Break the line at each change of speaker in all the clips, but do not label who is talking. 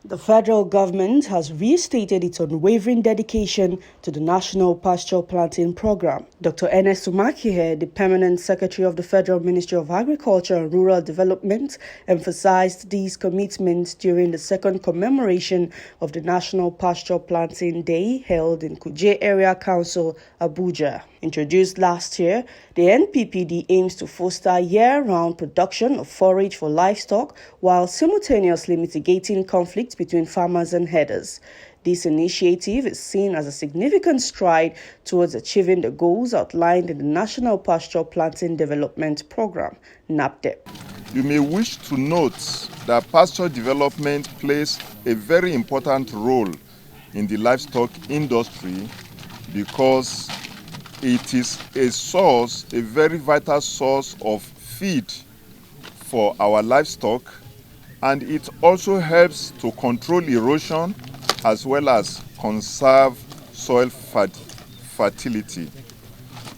The federal government has restated its unwavering dedication to the National Pasture Planting Program. Dr. Ernest Umakihe, the Permanent Secretary of the Federal Ministry of Agriculture and Rural Development, emphasized these commitments during the second commemoration of the National Pasture Planting Day held in Kuje Area Council, Abuja. Introduced last year, the NPPD aims to foster year-round production of forage for livestock while simultaneously mitigating conflicts between farmers and herders. This initiative is seen as a significant stride towards achieving the goals outlined in the National Pasture Planting Development Program, NAPDEP.
You may wish to note that pasture development plays a very important role in the livestock industry because it is a very vital source of feed for our livestock, and it also helps to control erosion as well as conserve soil fertility.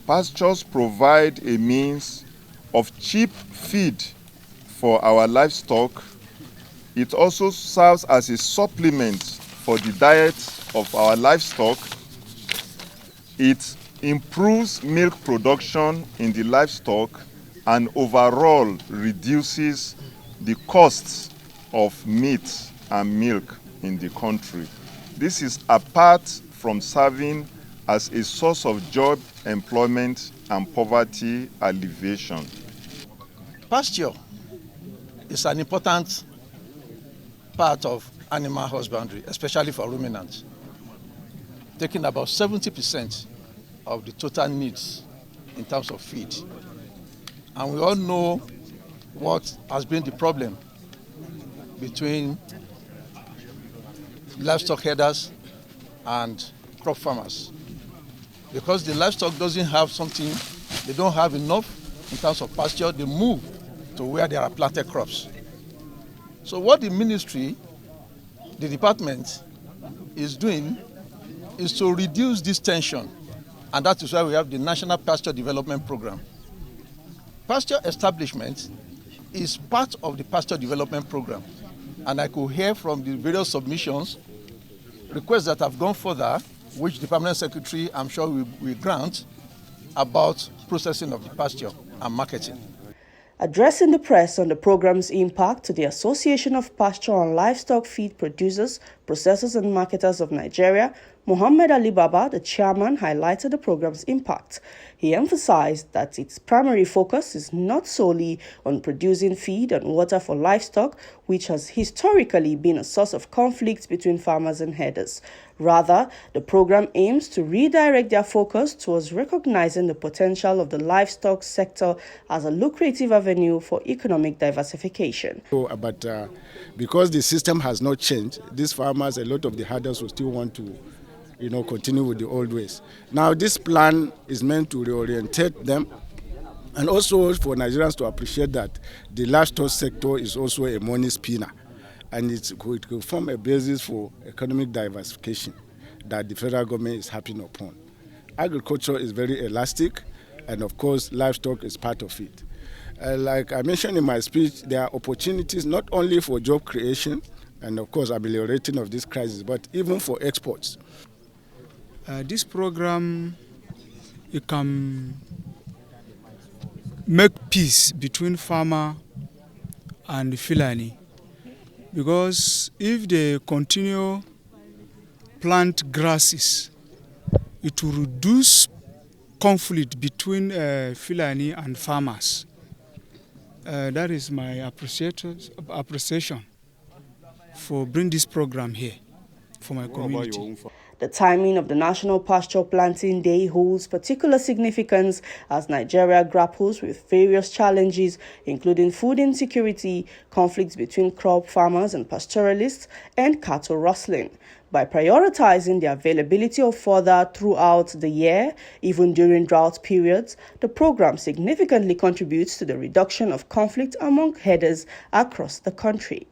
Pastures provide a means of cheap feed for our livestock. It also serves as a supplement for the diet of our livestock. It improves milk production in the livestock and overall reduces the costs of meat and milk in the country. This is apart from serving as a source of job, employment, and poverty alleviation.
Pasture is an important part of animal husbandry, especially for ruminants, taking about 70% of the total needs in terms of feed. And we all know what has been the problem between livestock herders and crop farmers. Because the livestock doesn't have something, they don't have enough in terms of pasture, they move to where there are planted crops. So what the ministry, the department, is doing is to reduce this tension. And that is why we have the National Pasture Development Program. Pasture establishment is part of the Pasture Development Program. And I could hear from the various submissions, requests that have gone further, which the Permanent Secretary, I'm sure, will grant, about processing of the pasture and marketing.
Addressing the press on the program's impact to the Association of Pasture and Livestock Feed Producers, Processors and Marketers of Nigeria, Muhammad Ali Baba, the chairman, highlighted the program's impact. He emphasized that its primary focus is not solely on producing feed and water for livestock, which has historically been a source of conflict between farmers and herders. Rather, the program aims to redirect their focus towards recognizing the potential of the livestock sector as a lucrative avenue for economic diversification.
But because the system has not changed, these farmers, a lot of the herders will still want to continue with the old ways. Now, this plan is meant to reorientate them and also for Nigerians to appreciate that the livestock sector is also a money spinner, and it could form a basis for economic diversification that the federal government is harping upon. Agriculture is very elastic, and of course, livestock is part of it. Like I mentioned in my speech, there are opportunities not only for job creation and, of course, ameliorating of this crisis, but even for exports.
This program, it can make peace between farmer and Fulani, because if they continue plant grasses, it will reduce conflict between Fulani and farmers. That is my appreciation for bringing this program here for my community.
The timing of the National Pasture Planting Day holds particular significance as Nigeria grapples with various challenges, including food insecurity, conflicts between crop farmers and pastoralists, and cattle rustling. By prioritizing the availability of fodder throughout the year, even during drought periods, the program significantly contributes to the reduction of conflict among herders across the country.